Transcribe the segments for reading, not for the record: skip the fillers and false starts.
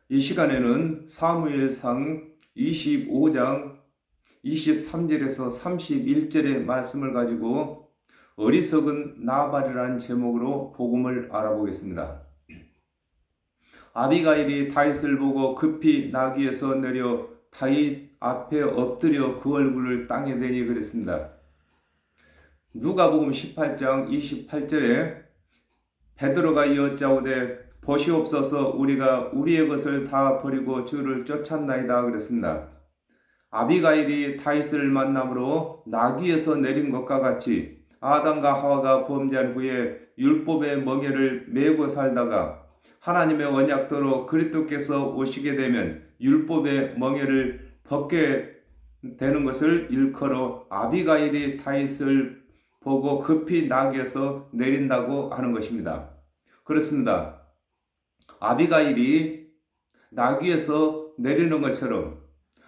이 시간에는 사무엘상 25장 23절에서 31절의 말씀을 가지고 어리석은 나발이라는 제목으로 복음을 알아보겠습니다. 아비가일이 다윗을 보고 급히 나귀에서 내려 다윗 앞에 엎드려 그 얼굴을 땅에 대니 그랬습니다. 누가복음 18장 28절에 베드로가 여짜오되 보시옵소서 우리가 우리의 것을 다 버리고 주를 쫓았나이다 그랬습니다. 아비가일이 다윗을 만남으로 나귀에서 내린 것과 같이 아담과 하와가 범죄한 후에 율법의 멍에를 메고 살다가 하나님의 언약대로 그리스도께서 오시게 되면 율법의 멍에를 벗게 되는 것을 일컬어 아비가일이 다윗을 보고 급히 나귀에서 내린다고 하는 것입니다. 그렇습니다. 아비가일이 나귀에서 내리는 것처럼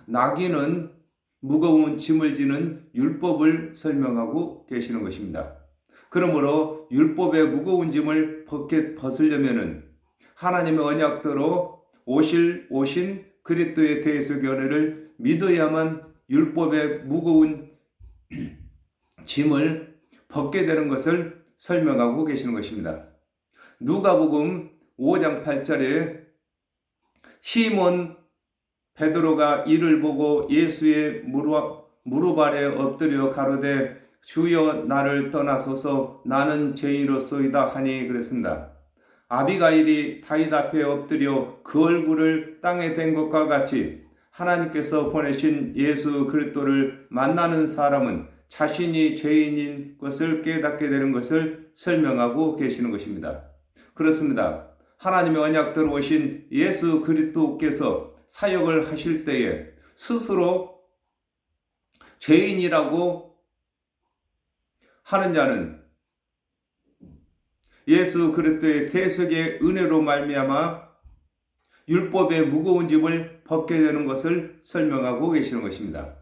나귀는 무거운 짐을 지는 율법을 설명하고 계시는 것입니다. 그러므로 율법의 무거운 짐을 벗으려면 하나님의 언약대로 오신 그리스도의 대속의 은혜를 믿어야만 율법의 무거운 짐을 벗게 되는 것을 설명하고 계시는 것입니다. 누가복음 5장 8절에 시몬 베드로가 이를 보고 예수의 무릎 아래 엎드려 가로되 주여 나를 떠나소서 나는 죄인으로소이다 하니 그랬습니다. 아비가일이 다윗 앞에 엎드려 그 얼굴을 땅에 댄 것과 같이 하나님께서 보내신 예수 그리스도를 만나는 사람은 자신이 죄인인 것을 깨닫게 되는 것을 설명하고 계시는 것입니다. 그렇습니다. 하나님의 언약대로 오신 예수 그리스도께서 사역을 하실 때에 스스로 죄인이라고 하는 자는 예수 그리스도의 대속의 은혜로 말미암아 율법의 무거운 짐을 벗게 되는 것을 설명하고 계시는 것입니다.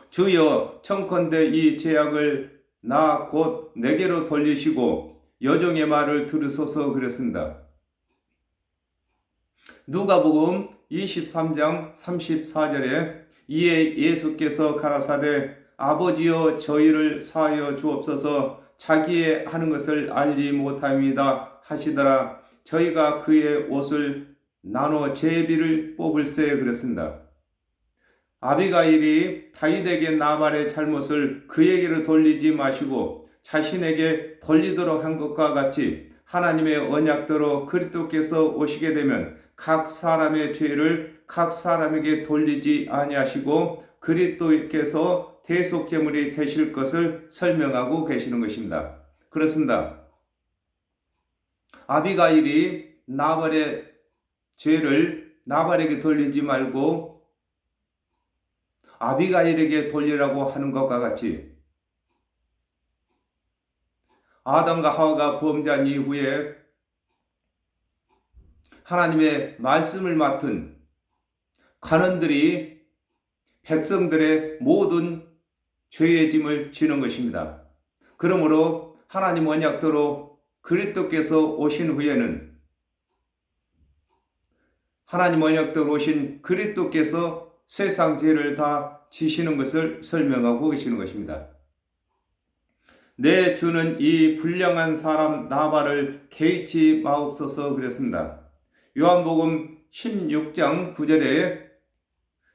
주여 청컨대 이 죄악을 나 곧 내게로 돌리시고 여종의 말을 들으소서 그랬습니다. 누가복음 23장 34절에 이에 예수께서 가라사대 아버지여 저희를 사하여 주옵소서 자기의 하는 것을 알지 못함이다 하시더라. 저희가 그의 옷을 나눠 제비를 뽑을세 그랬습니다. 아비가일이 다윗에게 나발의 잘못을 그에게로 돌리지 마시고 자신에게 돌리도록 한 것과 같이 하나님의 언약대로 그리스도께서 오시게 되면 각 사람의 죄를 각 사람에게 돌리지 아니하시고 그리스도께서 대속제물이 되실 것을 설명하고 계시는 것입니다. 그렇습니다. 아비가일이 나발의 죄를 나발에게 돌리지 말고 아비가일에게 돌리라고 하는 것과 같이 아담과 하와가 범죄한 이후에 하나님의 말씀을 맡은 관원들이 백성들의 모든 죄의 짐을 지는 것입니다. 그러므로 하나님 언약대로 그리스도께서 오신 후에는 하나님 언약대로 오신 그리스도께서 세상 죄를 다 지시는 것을 설명하고 계시는 것입니다. 내 주는 이 불량한 사람 나발을 개의치 마옵소서 그랬습니다. 요한복음 16장 9절에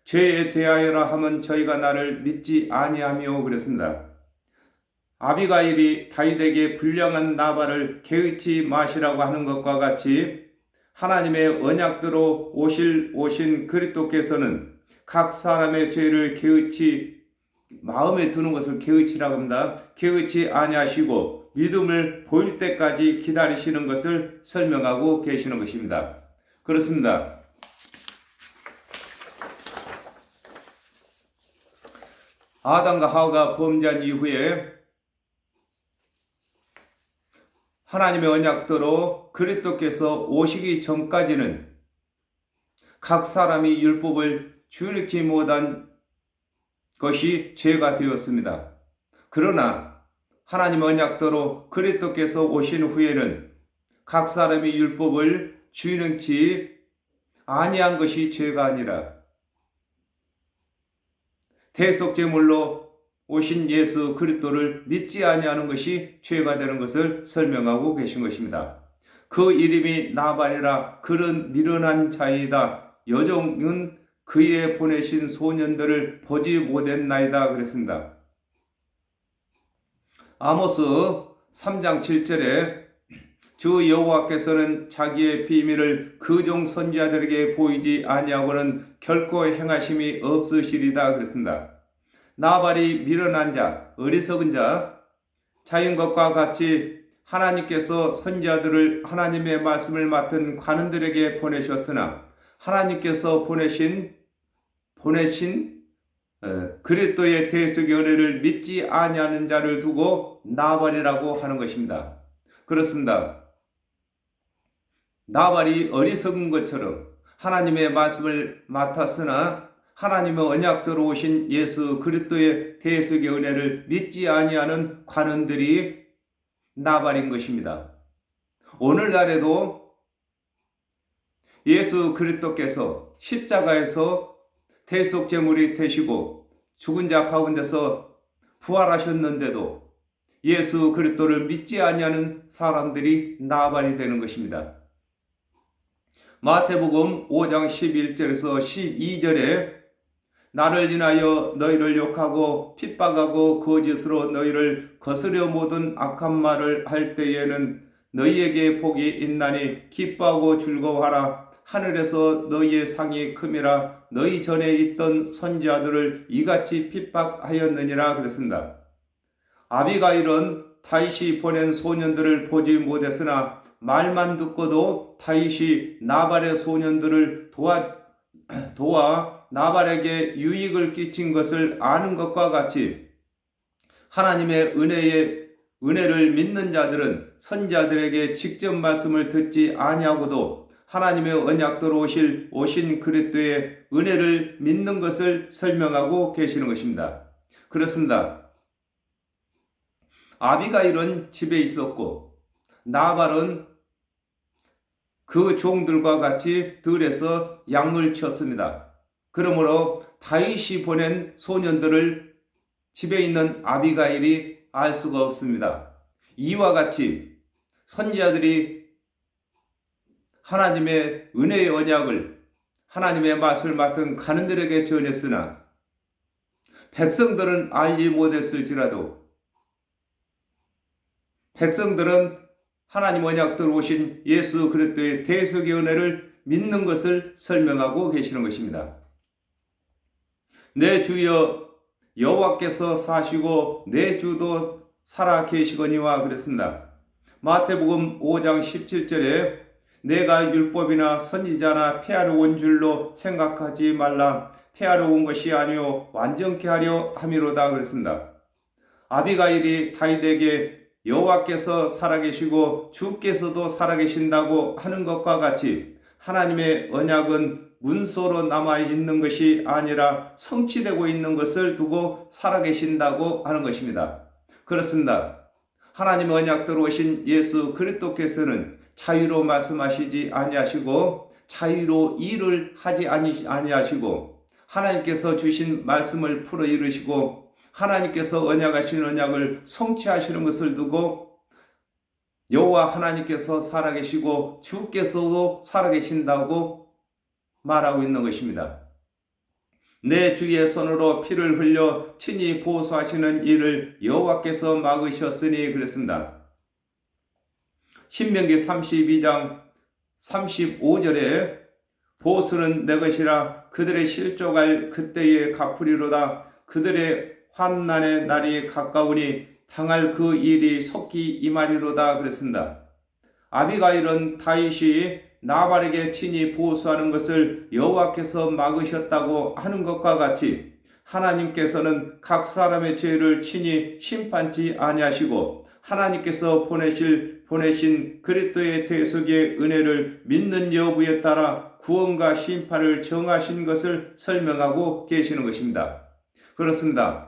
죄에 대하여라 하면 저희가 나를 믿지 아니하며 그랬습니다. 아비가일이 다윗에게 불량한 나발을 개의치 마시라고 하는 것과 같이 하나님의 언약대로 오신 그리스도께서는 각 사람의 죄를 개의치 마음에 드는 것을 개의치라고 합니다. 개의치 아니하시고 믿음을 보일 때까지 기다리시는 것을 설명하고 계시는 것입니다. 그렇습니다. 아담과 하와가 범죄한 이후에 하나님의 언약대로 그리스도께서 오시기 전까지는 각 사람이 율법을 주력지 못한 것이 죄가 되었습니다. 그러나 하나님 언약대로 그리스도께서 오신 후에는 각 사람이 율법을 주인응치 아니한 것이 죄가 아니라 대속제물로 오신 예수 그리스도를 믿지 아니하는 것이 죄가 되는 것을 설명하고 계신 것입니다. 그 이름이 나발이라 그런 미련한 자이다. 여종은 그의 보내신 소년들을 보지 못했나이다 그랬습니다. 아모스 3장 7절에 주 여호와께서는 자기의 비밀을 그 종 선지자들에게 보이지 아니하고는 결코 행하심이 없으시리다 그랬습니다. 나발이 미련한 자, 어리석은 자, 자인 것과 같이 하나님께서 선지자들을 하나님의 말씀을 맡은 관원들에게 보내셨으나 하나님께서 보내신 그리스도의 대속의 은혜를 믿지 아니하는 자를 두고 나발이라고 하는 것입니다. 그렇습니다. 나발이 어리석은 것처럼 하나님의 말씀을 맡았으나 하나님의 언약대로 오신 예수 그리스도의 대속의 은혜를 믿지 아니하는 관원들이 나발인 것입니다. 오늘날에도 예수 그리스도께서 십자가에서 대속제물이 되시고 죽은 자 가운데서 부활하셨는데도 예수 그리스도를 믿지 아니하는 사람들이 나발이 되는 것입니다. 마태복음 5장 11절에서 12절에 나를 인하여 너희를 욕하고 핍박하고 거짓으로 너희를 거스려 모든 악한 말을 할 때에는 너희에게 복이 있나니 기뻐하고 즐거워하라. 하늘에서 너희의 상이 큼이라. 너희 전에 있던 선지자들을 이같이 핍박하였느니라 그랬습니다. 아비가일은 다윗이 보낸 소년들을 보지 못했으나 말만 듣고도 다윗이 나발의 소년들을 도와 나발에게 유익을 끼친 것을 아는 것과 같이 하나님의 은혜를 믿는 자들은 선지자들에게 직접 말씀을 듣지 아니하고도 하나님의 언약대로 오신 그리스도의 은혜를 믿는 것을 설명하고 계시는 것입니다. 그렇습니다. 아비가일은 집에 있었고 나발은 그 종들과 같이 들에서 양을 쳤습니다. 그러므로 다윗이 보낸 소년들을 집에 있는 아비가일이 알 수가 없습니다. 이와 같이 선지자들이 하나님의 은혜의 언약을 하나님의 말씀을 맡은 관원들에게 전했으나 백성들은 알지 못했을지라도 백성들은 하나님 언약대로 오신 예수 그리스도의 대속의 은혜를 믿는 것을 설명하고 계시는 것입니다. 내 주여 여호와께서 사시고 내 주도 살아 계시거니와 그랬습니다. 마태복음 5장 17절에 내가 율법이나 선지자나 폐하러 온 줄로 생각하지 말라. 폐하러 온 것이 아니요 완전케 하려 함이로다 그랬습니다. 아비가일이 다윗에게 여호와께서 살아계시고 주께서도 살아계신다고 하는 것과 같이 하나님의 언약은 문서로 남아있는 것이 아니라 성취되고 있는 것을 두고 살아계신다고 하는 것입니다. 그렇습니다. 하나님의 언약대로 오신 예수 그리스도께서는 자유로 말씀하시지 아니하시고 자유로 일을 하지 아니하시고 하나님께서 주신 말씀을 풀어 이루시고 하나님께서 언약하신 언약을 성취하시는 것을 두고 여호와 하나님께서 살아계시고 주께서도 살아계신다고 말하고 있는 것입니다. 내 주의 손으로 피를 흘려 친히 보수하시는 일을 여호와께서 막으셨으니 그랬습니다. 신명기 32장 35절에 보수는 내 것이라 그들의 실족할 그때에 갚으리로다. 그들의 환난의 날이 가까우니 당할 그 일이 속히 임하리로다 그랬습니다. 아비가일은 다윗이 나발에게 친히 보수하는 것을 여호와께서 막으셨다고 하는 것과 같이 하나님께서는 각 사람의 죄를 친히 심판치 아니하시고 하나님께서 보내신 그리스도의 대속의 은혜를 믿는 여부에 따라 구원과 심판을 정하신 것을 설명하고 계시는 것입니다. 그렇습니다.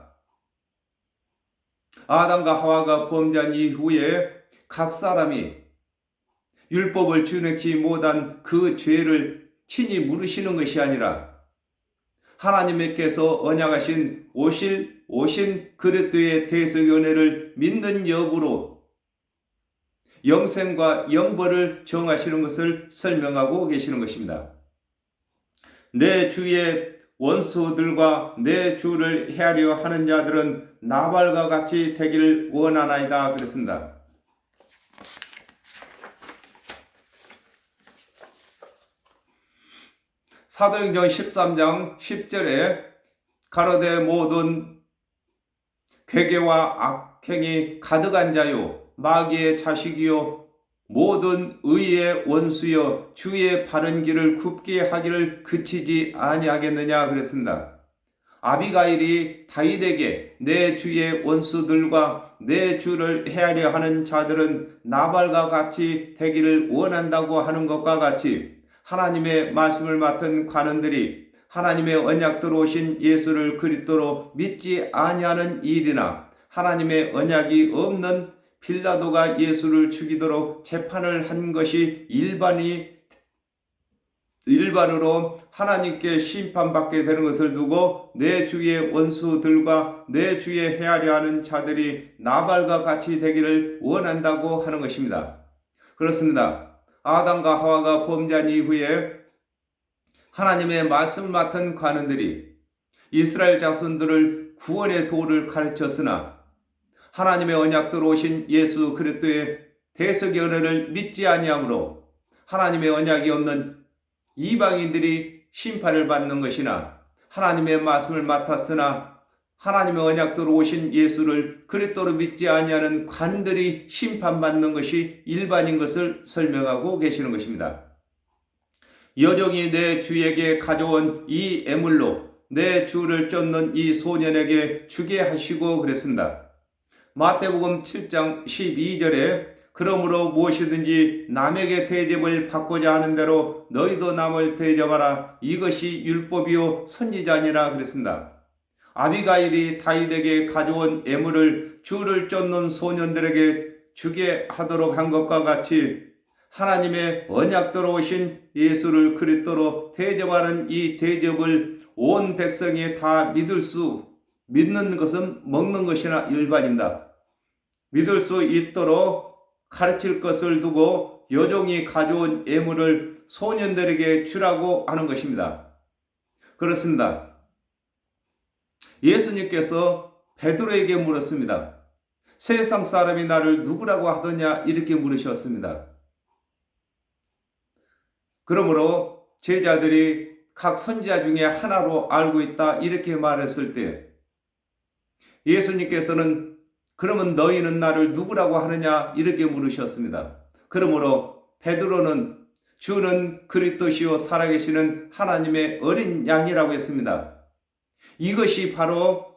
아담과 하와가 범죄한 이후에 각 사람이 율법을 준행치 못한 그 죄를 친히 물으시는 것이 아니라 하나님께서 언약하신 오신 그리스도의 대속의 은혜를 믿는 여부로 영생과 영벌을 정하시는 것을 설명하고 계시는 것입니다. 내 주의 원수들과 내 주를 헤아려 하는 자들은 나발과 같이 되기를 원하나이다 그랬습니다. 사도행전 13장 10절에 가로되 모든 괴계와 악행이 가득한 자요 마귀의 자식이요 모든 의의 원수여 주의 바른 길을 굽게 하기를 그치지 아니하겠느냐 그랬습니다. 아비가일이 다윗에게 내 주의 원수들과 내 주를 헤아려 하는 자들은 나발과 같이 되기를 원한다고 하는 것과 같이 하나님의 말씀을 맡은 관원들이 하나님의 언약대로 오신 예수를 그리스도로 믿지 아니하는 일이나 하나님의 언약이 없는 빌라도가 예수를 죽이도록 재판을 한 것이 일반으로 하나님께 심판받게 되는 것을 두고 내 주의 원수들과 내 주의 헤아려 하는 자들이 나발과 같이 되기를 원한다고 하는 것입니다. 그렇습니다. 아담과 하와가 범죄한 이후에 하나님의 말씀을 맡은 관원들이 이스라엘 자손들을 구원의 도를 가르쳤으나 하나님의 언약대로 오신 예수 그리스도의 대속의 은혜를 믿지 아니하므로 하나님의 언약이 없는 이방인들이 심판을 받는 것이나 하나님의 말씀을 맡았으나 하나님의 언약대로 오신 예수를 그리스도로 믿지 아니하는 관들이 심판받는 것이 일반인 것을 설명하고 계시는 것입니다. 여종이 내 주에게 가져온 이 애물로 내 주를 쫓는 이 소년에게 주게 하시고 그랬습니다. 마태복음 7장 12절에 그러므로 무엇이든지 남에게 대접을 받고자 하는 대로 너희도 남을 대접하라 이것이 율법이요 선지자니라 그랬습니다. 아비가일이 다윗에게 가져온 애물을 주를 쫓는 소년들에게 주게 하도록 한 것과 같이 하나님의 언약대로 오신 예수를 그리스도로 대접하는 이 대접을 온 백성이 다 믿는 것은 먹는 것이나 일반입니다. 믿을 수 있도록 가르칠 것을 두고 여종이 가져온 예물을 소년들에게 주라고 하는 것입니다. 그렇습니다. 예수님께서 베드로에게 물었습니다. 세상 사람이 나를 누구라고 하더냐 이렇게 물으셨습니다. 그러므로 제자들이 각 선지자 중에 하나로 알고 있다 이렇게 말했을 때 예수님께서는 그러면 너희는 나를 누구라고 하느냐 이렇게 물으셨습니다. 그러므로 베드로는 주는 그리스도시요 살아계시는 하나님의 어린 양이라고 했습니다. 이것이 바로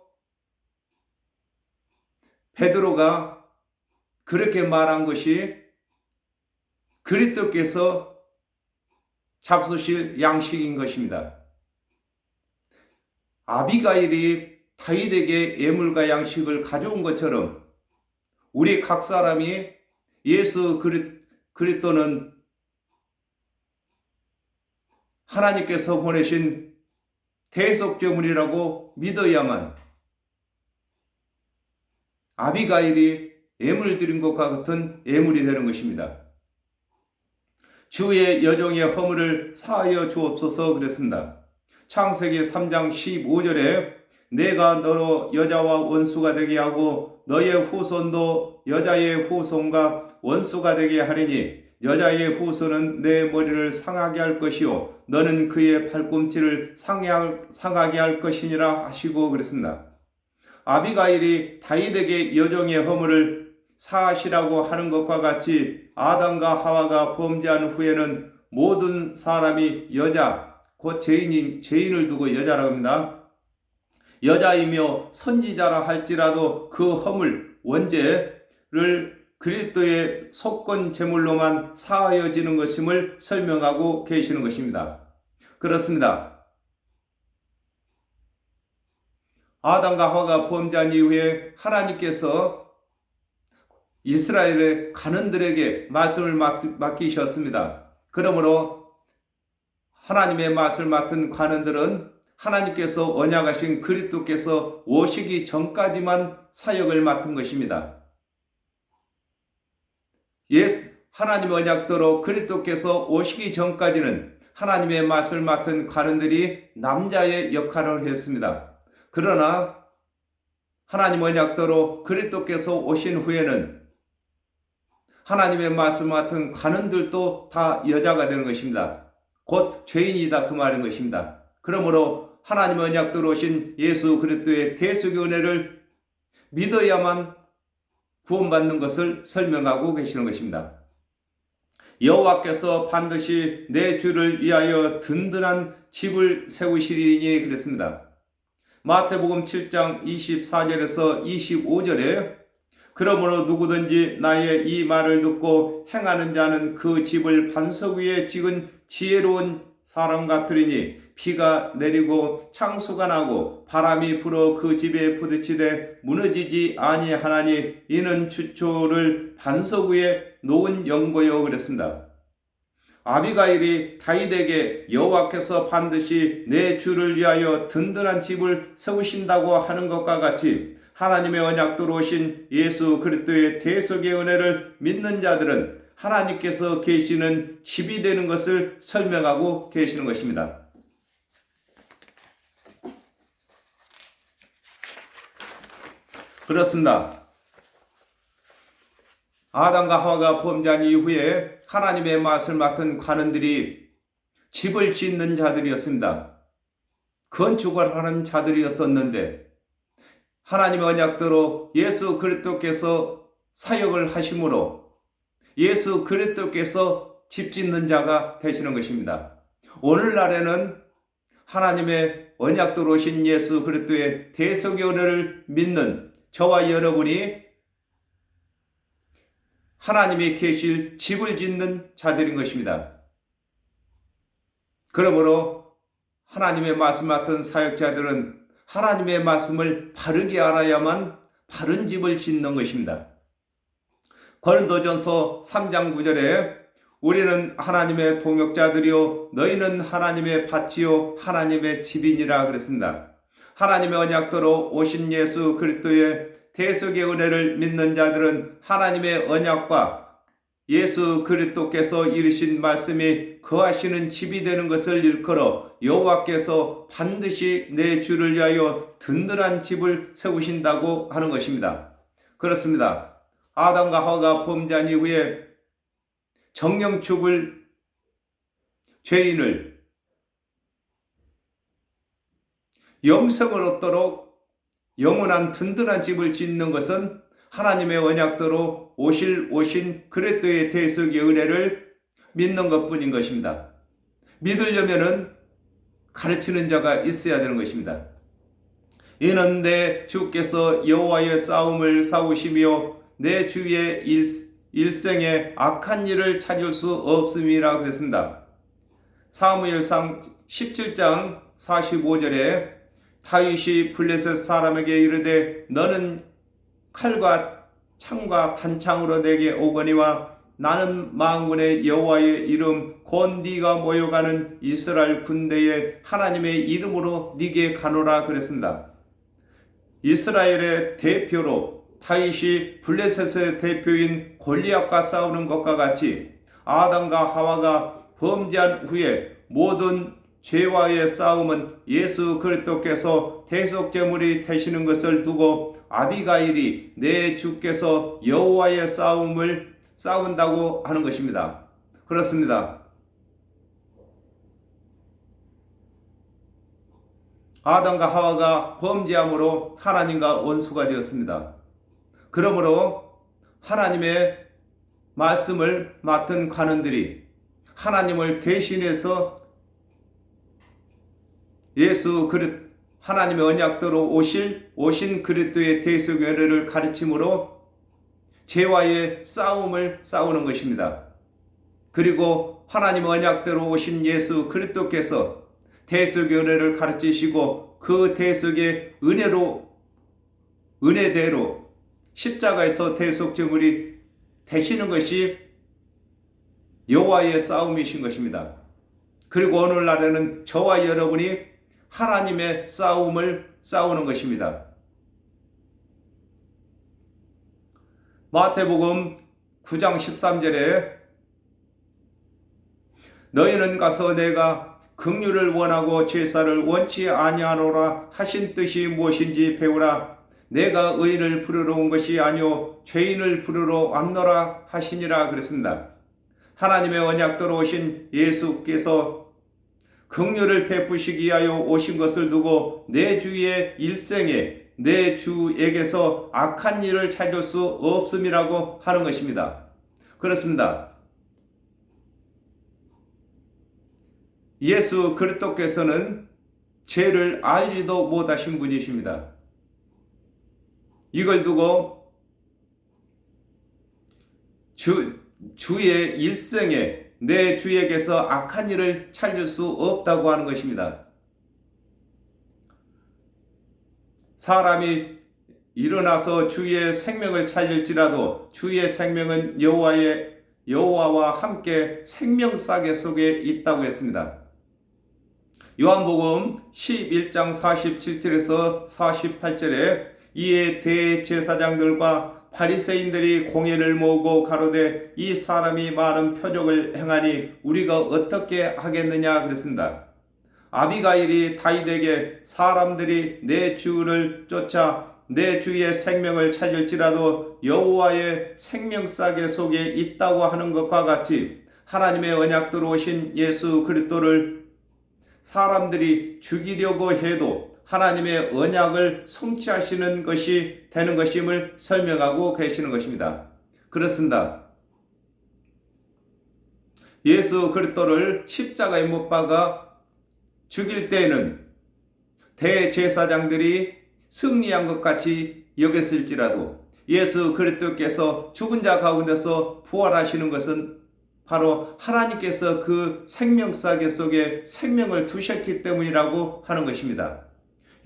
베드로가 그렇게 말한 것이 그리스도께서 잡수실 양식인 것입니다. 아비가일이 다윗에게 예물과 양식을 가져온 것처럼 우리 각 사람이 예수 그리스도는 하나님께서 보내신 대속제물이라고 믿어야만 아비가일이 예물 드린 것과 같은 예물이 되는 것입니다. 주의 여종의 허물을 사하여 주옵소서 그랬습니다. 창세기 3장 15절에 내가 너로 여자와 원수가 되게 하고 너의 후손도 여자의 후손과 원수가 되게 하리니 여자의 후손은 내 머리를 상하게 할 것이요 너는 그의 팔꿈치를 상하게 할 것이니라 하시고 그랬습니다. 아비가일이 다윗에게 여종의 허물을 사하시라고 하는 것과 같이 아담과 하와가 범죄한 후에는 모든 사람이 여자, 곧 죄인을 두고 여자라고 합니다. 여자이며 선지자라 할지라도 그 허물, 원죄를 그리스도의 속건 제물로만 사하여지는 것임을 설명하고 계시는 것입니다. 그렇습니다. 아담과 하와가 범죄한 이후에 하나님께서 이스라엘의 관원들에게 말씀을 맡기셨습니다. 그러므로 하나님의 맛을 맡은 관원들은 하나님께서 언약하신 그리스도께서 오시기 전까지만 사역을 맡은 것입니다. 하나님의 언약대로 그리스도께서 오시기 전까지는 하나님의 맛을 맡은 관원들이 남자의 역할을 했습니다. 그러나 하나님 언약대로 그리스도께서 오신 후에는 하나님의 맛을 맡은 관원들도 다 여자가 되는 것입니다. 곧 죄인이다 그 말인 것입니다. 그러므로 하나님 언약대로 오신 예수 그리스도의 대속의 은혜를 믿어야만 구원받는 것을 설명하고 계시는 것입니다. 여호와께서 반드시 내 주를 위하여 든든한 집을 세우시리니 그랬습니다. 마태복음 7장 24절에서 25절에 그러므로 누구든지 나의 이 말을 듣고 행하는 자는 그 집을 반석 위에 지은 지혜로운 사람 같으리니 비가 내리고 창수가 나고 바람이 불어 그 집에 부딪히되 무너지지 아니하나니 이는 주초를 반석 위에 놓은 연고요 그랬습니다. 아비가일이 다윗에게 여호와께서 반드시 내 주를 위하여 든든한 집을 세우신다고 하는 것과 같이 하나님의 언약대로 오신 예수 그리스도의 대속의 은혜를 믿는 자들은 하나님께서 계시는 집이 되는 것을 설명하고 계시는 것입니다. 그렇습니다. 아담과 하와가 범죄한 이후에 하나님의 맛을 맡은 관원들이 집을 짓는 자들이었습니다. 건축을 하는 자들이었었는데 하나님의 언약대로 예수 그리스도께서 사역을 하심으로 예수 그리스도께서 집 짓는 자가 되시는 것입니다. 오늘날에는 하나님의 언약대로 오신 예수 그리스도의 대속의 은혜를 믿는 저와 여러분이 하나님이 계실 집을 짓는 자들인 것입니다. 그러므로 하나님의 말씀 맡은 사역자들은 하나님의 말씀을 바르게 알아야만 바른 집을 짓는 것입니다. 고린도전서 3장 9절에 우리는 하나님의 동역자들이요 너희는 하나님의 밭이요 하나님의 집이니라 그랬습니다. 하나님의 언약대로 오신 예수 그리스도의 대속의 은혜를 믿는 자들은 하나님의 언약과 예수 그리스도께서 이르신 말씀이 거하시는 집이 되는 것을 일컬어 여호와께서 반드시 내 주를 위하여 든든한 집을 세우신다고 하는 것입니다. 그렇습니다. 아담과 하와가 범죄한 이후에 정령 죽을 죄인을 영생을 얻도록 영원한 든든한 집을 짓는 것은 하나님의 언약대로 오신 그리스도의 대속의 은혜를 믿는 것뿐인 것입니다. 믿으려면은 가르치는 자가 있어야 되는 것입니다. 이는 내 주께서 여호와의 싸움을 싸우시며 내 주의 일생에 악한 일을 찾을 수 없음이라 그랬습니다. 사무엘상 17장 45절에 다윗이 블레셋 사람에게 이르되 너는 칼과 창과 단창으로 내게 오거니와 나는 만군의 여호와의 이름 곧 네가 모여가는 이스라엘 군대의 하나님의 이름으로 네게 가노라 그랬습니다. 이스라엘의 대표로 다윗이 블레셋의 대표인 골리앗과 싸우는 것과 같이 아담과 하와가 범죄한 후에 모든 죄와의 싸움은 예수 그리스도께서 대속제물이 되시는 것을 두고 아비가일이 내 주께서 여호와의 싸움을 싸운다고 하는 것입니다. 그렇습니다. 아담과 하와가 범죄함으로 하나님과 원수가 되었습니다. 그러므로 하나님의 말씀을 맡은 관원들이 하나님을 대신해서 하나님의 언약대로 오신 그리스도의 대속의 은혜를 가르침으로 죄와의 싸움을 싸우는 것입니다. 그리고 하나님의 언약대로 오신 예수 그리스도께서 대속의 은혜를 가르치시고 그 대속의 은혜대로 십자가에서 대속제물이 되시는 것이 여호와의 싸움이신 것입니다. 그리고 오늘날에는 저와 여러분이 하나님의 싸움을 싸우는 것입니다. 마태복음 9장 13절에 너희는 가서 내가 긍휼을 원하고 제사를 원치 아니하노라 하신 뜻이 무엇인지 배우라. 내가 의인을 부르러 온 것이 아니요 죄인을 부르러 왔노라 하시니라 그랬습니다. 하나님의 언약대로 오신 예수께서 긍휼을 베푸시기 위하여 오신 것을 두고 내 주의 일생에 내 주에게서 악한 일을 찾을 수 없음이라고 하는 것입니다. 그렇습니다. 예수 그리스도께서는 죄를 알지도 못하신 분이십니다. 이걸 두고 주의 일생에 내 주에게서 악한 일을 찾을 수 없다고 하는 것입니다. 사람이 일어나서 주의 생명을 찾을지라도 주의 생명은 여호와와 함께 생명싸개 속에 있다고 했습니다. 요한복음 11장 47절에서 48절에 이에 대제사장들과 바리새인들이 공회를 모으고 가로되 이 사람이 많은 표적을 행하니 우리가 어떻게 하겠느냐 그랬습니다. 아비가일이 다윗에게 사람들이 내 주를 쫓아 내 주의 생명을 찾을지라도 여호와의 생명싸개 속에 있다고 하는 것과 같이 하나님의 언약대로 오신 예수 그리스도를 사람들이 죽이려고 해도 하나님의 언약을 성취하시는 것이 되는 것임을 설명하고 계시는 것입니다. 그렇습니다. 예수 그리스도를 십자가에 못 박아 죽일 때에는 대제사장들이 승리한 것 같이 여겼을지라도 예수 그리스도께서 죽은 자 가운데서 부활하시는 것은 바로 하나님께서 그 생명싸개 속에 생명을 두셨기 때문이라고 하는 것입니다.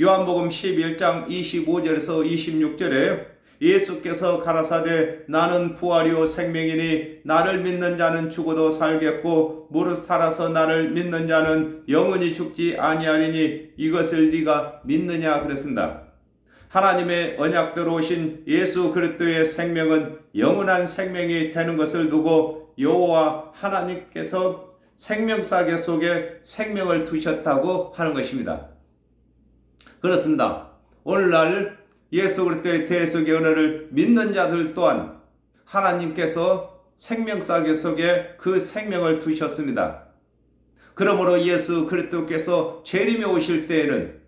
요한복음 11장 25절에서 26절에 예수께서 가라사대 나는 부활이요 생명이니 나를 믿는 자는 죽어도 살겠고 무릇 살아서 나를 믿는 자는 영원히 죽지 아니하리니 이것을 네가 믿느냐 그랬습니다. 하나님의 언약대로 오신 예수 그리스도의 생명은 영원한 생명이 되는 것을 두고 여호와 하나님께서 생명싸개 속에 생명을 두셨다고 하는 것입니다. 그렇습니다. 오늘날 예수 그리스도의 대속의 은혜를 믿는 자들 또한 하나님께서 생명싸개 속에 그 생명을 두셨습니다. 그러므로 예수 그리스도께서 재림에 오실 때에는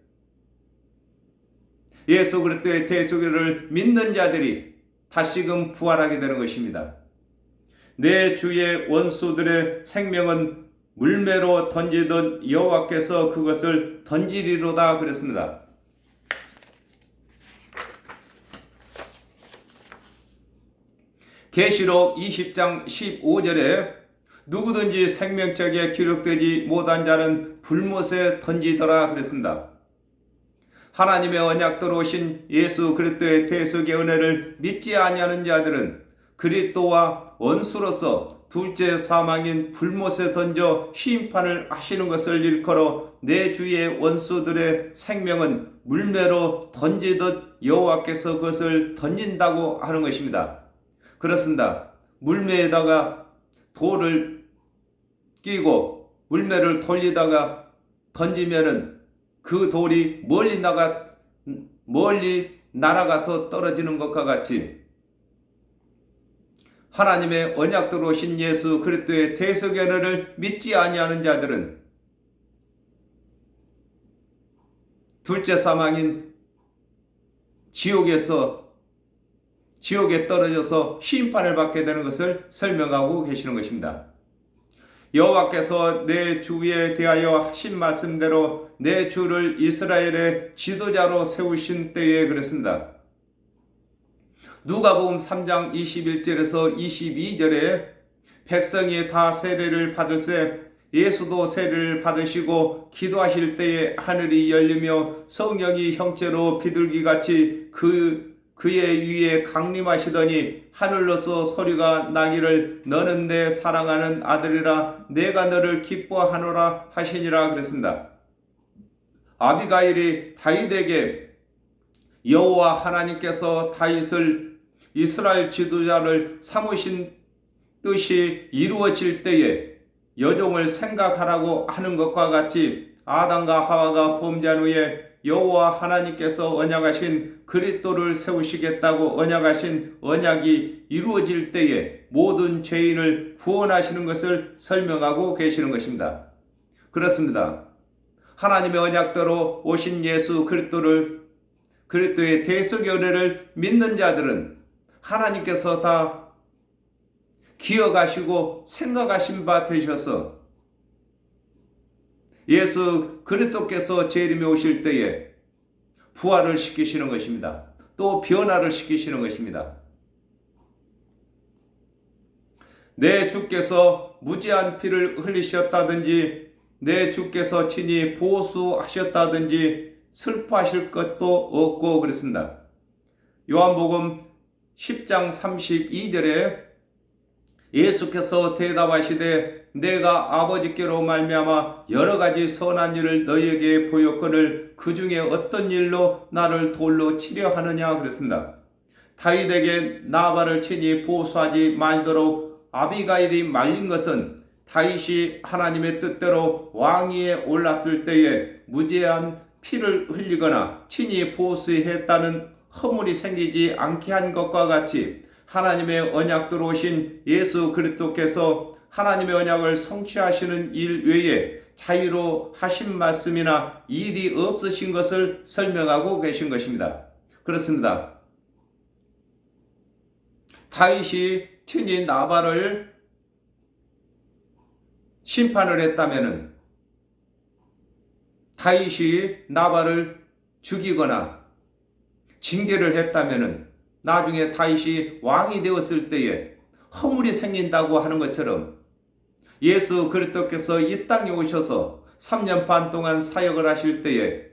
예수 그리스도의 대속의 은혜를 믿는 자들이 다시금 부활하게 되는 것입니다. 내 주의 원수들의 생명은 물매로 던지던 여호와께서 그것을 던지리로다 그랬습니다. 계시록 20장 15절에 누구든지 생명책에 기록되지 못한 자는 불못에 던지더라 그랬습니다. 하나님의 언약대로 오신 예수 그리스도의 대속의 은혜를 믿지 아니하는 자들은 그리스도와 원수로서 둘째 사망인 불못에 던져 심판을 하시는 것을 일컬어 내 주의 원수들의 생명은 물매로 던지듯 여호와께서 그것을 던진다고 하는 것입니다. 그렇습니다. 물매에다가 돌을 끼고 물매를 돌리다가 던지면은 그 돌이 멀리 날아가서 떨어지는 것과 같이 하나님의 언약대로 오신 예수 그리스도의 대속의 은혜를 믿지 아니하는 자들은 둘째 사망인 지옥에 떨어져서 심판을 받게 되는 것을 설명하고 계시는 것입니다. 여호와께서 내 주에 대하여 하신 말씀대로 내 주를 이스라엘의 지도자로 세우신 때에 그랬습니다. 누가복음 3장 21절에서 22절에 백성이 다 세례를 받을세 예수도 세례를 받으시고 기도하실 때에 하늘이 열리며 성령이 형체로 비둘기같이 그 그의 위에 강림하시더니 하늘로서 소리가 나기를 너는 내 사랑하는 아들이라 내가 너를 기뻐하노라 하시니라 그랬습니다. 아비가일이 다윗에게 여호와 하나님께서 다윗을 이스라엘 지도자를 삼으신 뜻이 이루어질 때에 여종을 생각하라고 하는 것과 같이 아담과 하와가 범죄한 후에 여호와 하나님께서 언약하신 그리스도를 세우시겠다고 언약하신 언약이 이루어질 때에 모든 죄인을 구원하시는 것을 설명하고 계시는 것입니다. 그렇습니다. 하나님의 언약대로 오신 예수 그리스도의 대속의 은혜를 믿는 자들은 하나님께서 다 기억하시고 생각하신 바 되셔서 예수 그리스도께서 재림에 오실 때에 부활을 시키시는 것입니다. 또 변화를 시키시는 것입니다. 내 주께서 무지한 피를 흘리셨다든지 내 주께서 친히 보수하셨다든지 슬퍼하실 것도 없고 그랬습니다. 요한복음 10장 32절에 예수께서 대답하시되 내가 아버지께로 말미암아 여러 가지 선한 일을 너희에게 보였거늘 그 중에 어떤 일로 나를 돌로 치려 하느냐 그랬습니다. 다윗에게 나발을 친히 보수하지 말도록 아비가일이 말린 것은 다윗이 하나님의 뜻대로 왕위에 올랐을 때에 무죄한 피를 흘리거나 친히 보수했다는 허물이 생기지 않게 한 것과 같이 하나님의 언약대로 오신 예수 그리스도께서 하나님의 언약을 성취하시는 일 외에 자유로 하신 말씀이나 일이 없으신 것을 설명하고 계신 것입니다. 그렇습니다. 다윗이 친히 나발을 심판을 했다면은 다윗이 나발을 죽이거나 징계를 했다면은 나중에 다윗이 왕이 되었을 때에 허물이 생긴다고 하는 것처럼 예수 그리스도께서 이 땅에 오셔서 3년 반 동안 사역을 하실 때에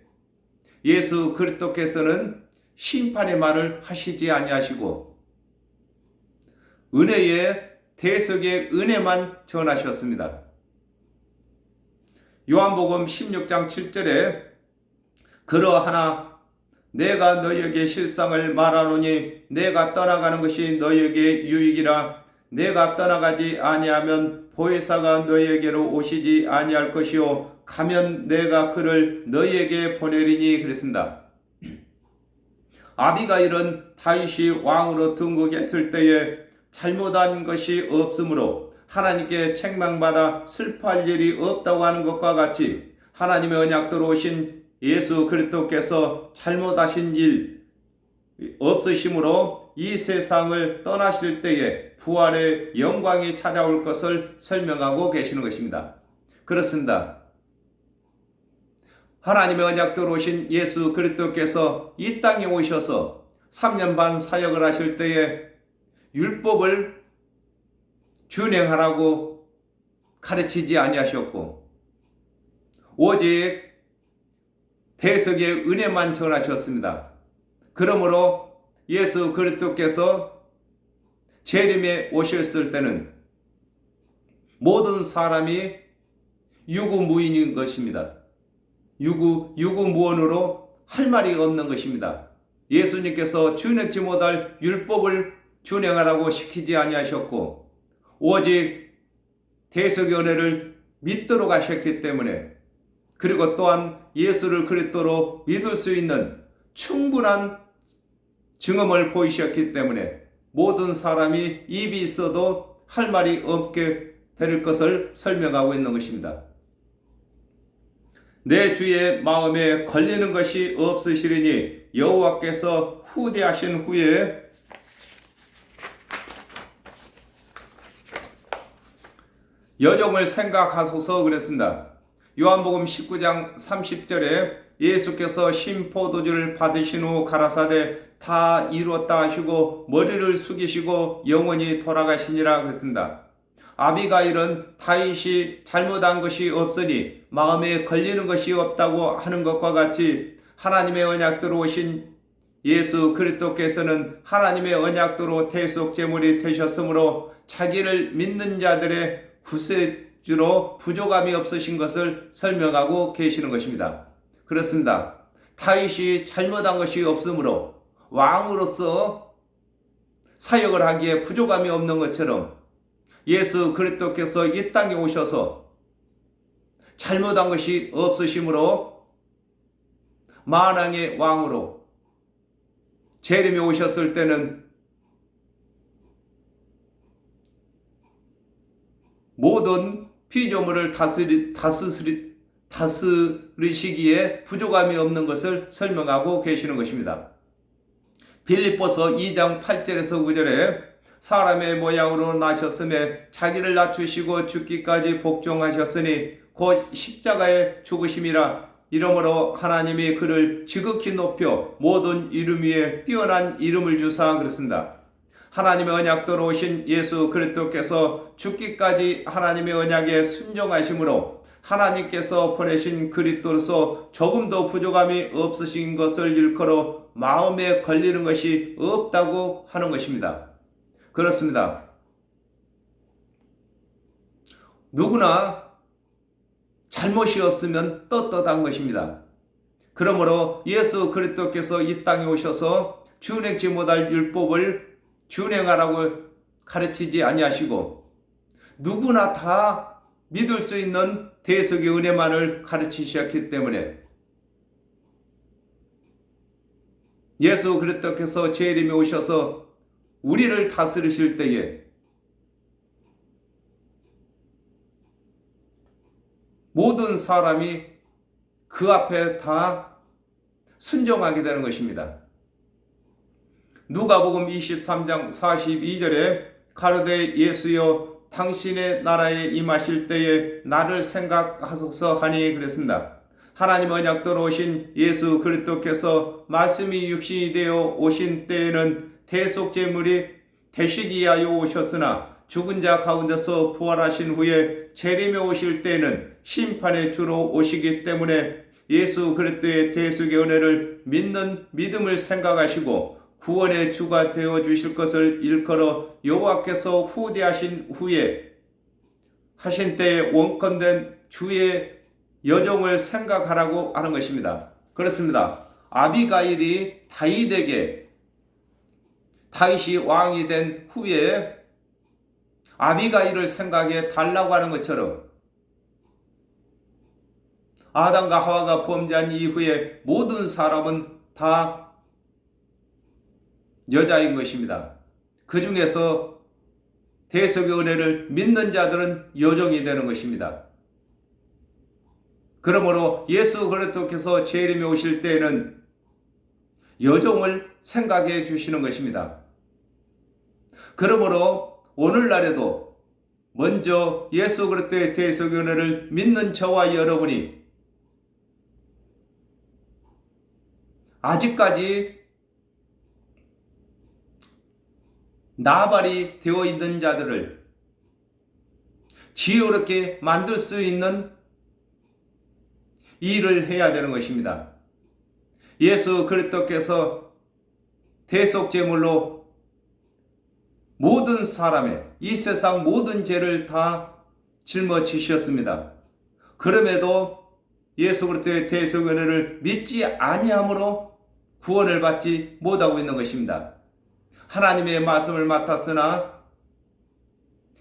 예수 그리스도께서는 심판의 말을 하시지 아니하시고 은혜의 대속의 은혜만 전하셨습니다. 요한복음 16장 7절에 그러하나 내가 너희에게 실상을 말하노니 내가 떠나가는 것이 너희에게 유익이라 내가 떠나가지 아니하면 보혜사가 너희에게로 오시지 아니할 것이요 가면 내가 그를 너희에게 보내리니 그랬습니다. 아비가일은 다윗이 왕으로 등극했을 때에 잘못한 것이 없으므로 하나님께 책망받아 슬퍼할 일이 없다고 하는 것과 같이 하나님의 언약대로 오신 예수 그리스도께서 잘못하신 일 없으심으로 이 세상을 떠나실 때에 부활의 영광이 찾아올 것을 설명하고 계시는 것입니다. 그렇습니다. 하나님의 언약대로 오신 예수 그리스도께서 이 땅에 오셔서 3년 반 사역을 하실 때에 율법을 준행하라고 가르치지 아니하셨고 오직 대속의 은혜만 전하셨습니다. 그러므로 예수 그리스도께서 재림에 오셨을 때는 모든 사람이 유구무인인 것입니다. 유구무원으로 할 말이 없는 것입니다. 예수님께서 준행치 못할 율법을 준행하라고 시키지 아니하셨고 오직 대속의 은혜를 믿도록 하셨기 때문에 그리고 또한 예수를 그리스도로 믿을 수 있는 충분한 증언을 보이셨기 때문에 모든 사람이 입이 있어도 할 말이 없게 될 것을 설명하고 있는 것입니다. 내 주의 마음에 걸리는 것이 없으시리니 여호와께서 후대하신 후에 여종을 생각하소서 그랬습니다. 요한복음 19장 30절에 예수께서 신포도주를 받으신 후 가라사대 다 이루었다 하시고 머리를 숙이시고 영원히 돌아가시니라 그랬습니다. 아비가일은 다윗이 잘못한 것이 없으니 마음에 걸리는 것이 없다고 하는 것과 같이 하나님의 언약대로 오신 예수 그리스도께서는 하나님의 언약도로 대속 제물이 되셨으므로 자기를 믿는 자들의 구세주로 부족함이 없으신 것을 설명하고 계시는 것입니다. 그렇습니다. 다윗이 잘못한 것이 없으므로 왕으로서 사역을 하기에 부족함이 없는 것처럼 예수 그리스도께서 이 땅에 오셔서 잘못한 것이 없으심으로 만왕의 왕으로 재림이 오셨을 때는 모든 피조물을 다스리시기에 부족함이 없는 것을 설명하고 계시는 것입니다. 빌립보서 2장 8절에서 9절에 사람의 모양으로 나셨음에 자기를 낮추시고 죽기까지 복종하셨으니 곧 십자가의 죽으심이라. 이러므로 하나님이 그를 지극히 높여 모든 이름 위에 뛰어난 이름을 주사 그랬습니다. 하나님의 언약도로 오신 예수 그리스도께서 죽기까지 하나님의 언약에 순종하심으로 하나님께서 보내신 그리스도로서 조금도 부족함이 없으신 것을 일컬어 마음에 걸리는 것이 없다고 하는 것입니다. 그렇습니다. 누구나 잘못이 없으면 떳떳한 것입니다. 그러므로 예수 그리스도께서 이 땅에 오셔서 준행치 못할 율법을 준행하라고 가르치지 아니하시고 누구나 다 믿을 수 있는 대속의 은혜만을 가르치셨기 때문에 예수 그리스도께서 재림에 오셔서 우리를 다스리실 때에 모든 사람이 그 앞에 다 순종하게 되는 것입니다. 누가복음 23장 42절에 가로되 예수여 당신의 나라에 임하실 때에 나를 생각하소서 하니 그랬습니다. 하나님 언약도로 오신 예수 그리스도께서 말씀이 육신이 되어 오신 때에는 대속제물이 되시기 위하여 오셨으나 죽은 자 가운데서 부활하신 후에 재림에 오실 때에는 심판의 주로 오시기 때문에 예수 그리스도의 대속의 은혜를 믿는 믿음을 생각하시고 구원의 주가 되어 주실 것을 일컬어 여호와께서 후대하신 후에 하신 때에 원컨된 주의 여종을 생각하라고 하는 것입니다. 그렇습니다. 아비가일이 다윗이 왕이 된 후에 아비가일을 생각해 달라고 하는 것처럼 아담과 하와가 범죄한 이후에 모든 사람은 다 여자인 것입니다. 그 중에서 대속의 은혜를 믿는 자들은 여종이 되는 것입니다. 그러므로 예수 그리스도께서 재림에 오실 때에는 여종을 생각해 주시는 것입니다. 그러므로 오늘날에도 먼저 예수 그리스도의 대속의 은혜를 믿는 저와 여러분이 아직까지 나발이 되어 있는 자들을 지혜롭게 만들 수 있는 일을 해야 되는 것입니다. 예수 그리스도께서 대속제물로 모든 사람의 이 세상 모든 죄를 다 짊어지셨습니다. 그럼에도 예수 그리스도의 대속의 은혜를 믿지 아니함으로 구원을 받지 못하고 있는 것입니다. 하나님의 말씀을 맡았으나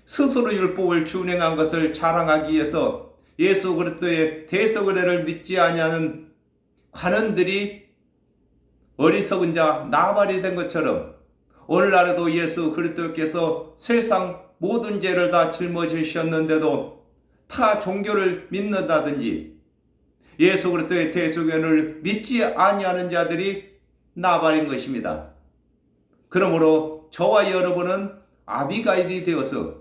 스스로 율법을 준행한 것을 자랑하기 위해서 예수 그리스도의 대속의 은혜를 믿지 아니하는 관원들이 어리석은 자 나발이 된 것처럼 오늘날에도 예수 그리스도께서 세상 모든 죄를 다 짊어지셨는데도 타 종교를 믿는다든지 예수 그리스도의 대속의 은혜를 믿지 아니하는 자들이 나발인 것입니다. 그러므로 저와 여러분은 아비가일이 되어서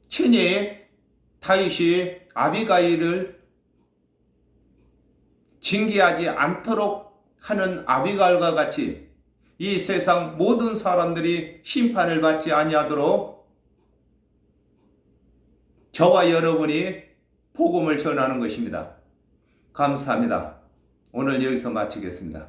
친히 다윗이 아비가일을 징계하지 않도록 하는 아비가일과 같이 이 세상 모든 사람들이 심판을 받지 아니하도록 저와 여러분이 복음을 전하는 것입니다. 감사합니다. 오늘 여기서 마치겠습니다.